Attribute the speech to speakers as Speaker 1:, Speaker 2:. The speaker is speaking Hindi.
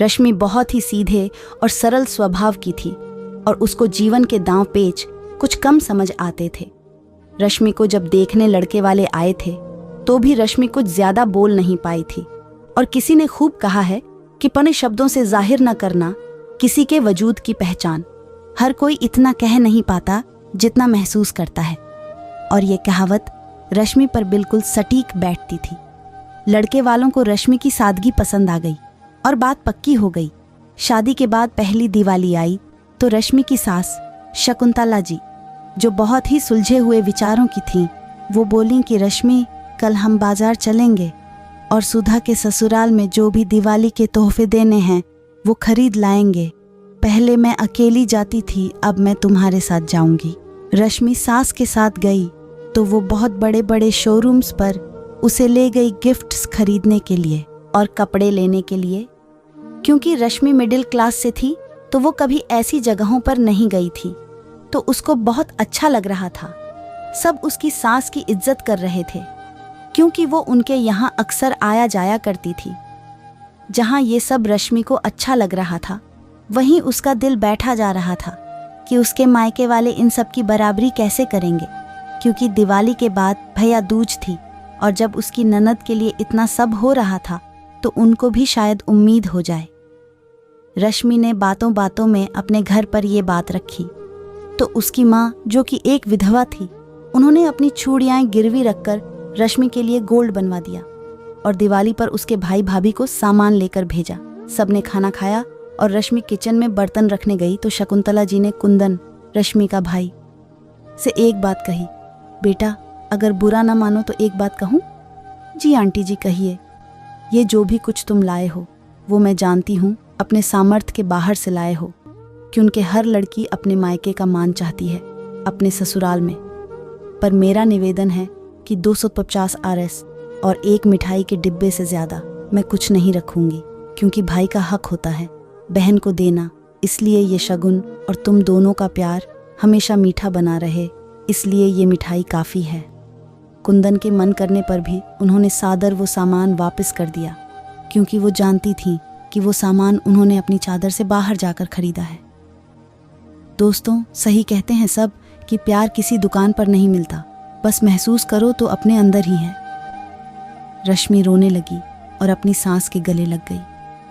Speaker 1: रश्मि बहुत ही सीधे और सरल स्वभाव की थी और उसको जीवन के दांव पेच कुछ कम समझ आते थे। रश्मि को जब देखने लड़के वाले आए थे तो भी रश्मि कुछ ज्यादा बोल नहीं पाई थी। और किसी ने खूब कहा है कि पने शब्दों से जाहिर न करना किसी के वजूद की पहचान। हर कोई इतना कह नहीं पाता जितना महसूस करता है। और ये कहावत रश्मि पर बिल्कुल सटीक बैठती थी। लड़के वालों को रश्मि की सादगी पसंद आ गई और बात पक्की हो गई। शादी के बाद पहली दिवाली आई तो रश्मि की सास शकुंतला जी, जो बहुत ही सुलझे हुए विचारों की थीं, वो बोलीं कि रश्मि, कल हम बाजार चलेंगे और सुधा के ससुराल में जो भी दिवाली के तोहफे देने हैं वो खरीद लाएंगे। पहले मैं अकेली जाती थी, अब मैं तुम्हारे साथ जाऊंगी। रश्मि सास के साथ गई तो वो बहुत बड़े बड़े शोरूम्स पर उसे ले गई गिफ्ट्स खरीदने के लिए और कपड़े लेने के लिए। क्योंकि रश्मि मिडिल क्लास से थी तो वो कभी ऐसी जगहों पर नहीं गई थी, तो उसको बहुत अच्छा लग रहा था। सब उसकी सास की इज्जत कर रहे थे क्योंकि वो उनके यहाँ अक्सर आया जाया करती थी। जहाँ ये सब रश्मि को अच्छा लग रहा था, वहीं उसका दिल बैठा जा रहा था कि उसके मायके वाले इन सब की बराबरी कैसे करेंगे, क्योंकि दिवाली के बाद भैया दूज थी और जब उसकी ननद के लिए इतना सब हो रहा था तो उनको भी शायद उम्मीद हो जाए। रश्मि ने बातों बातों में अपने घर पर ये बात रखी तो उसकी माँ, जो कि एक विधवा थी, उन्होंने अपनी चूड़ियाँ गिरवी रखकर रश्मि के लिए गोल्ड बनवा दिया और दिवाली पर उसके भाई भाभी को सामान लेकर भेजा। सबने खाना खाया और रश्मि किचन में बर्तन रखने गई तो शकुंतला जी ने कुंदन, रश्मि का भाई, से एक बात कही, बेटा अगर बुरा ना मानो तो एक बात कहूँ? जी आंटी जी कहिए। ये जो भी कुछ तुम लाए हो वो मैं जानती हूँ अपने सामर्थ्य के बाहर से लाए हो, क्योंकि हर लड़की अपने मायके का मान चाहती है अपने ससुराल में। पर मेरा निवेदन है कि 250 RS और एक मिठाई के डिब्बे से ज़्यादा मैं कुछ नहीं रखूँगी, क्योंकि भाई का हक होता है बहन को देना। इसलिए ये शगुन और तुम दोनों का प्यार हमेशा मीठा बना रहे, इसलिए ये मिठाई काफ़ी है। कुंदन के मन करने पर भी उन्होंने सादर वो सामान वापस कर दिया, क्योंकि वो जानती थीं कि वो सामान उन्होंने अपनी चादर से बाहर जाकर खरीदा है। दोस्तों, सही कहते हैं सब कि प्यार किसी दुकान पर नहीं मिलता, बस महसूस करो तो अपने अंदर ही है। रश्मि रोने लगी और अपनी सास के गले लग गई।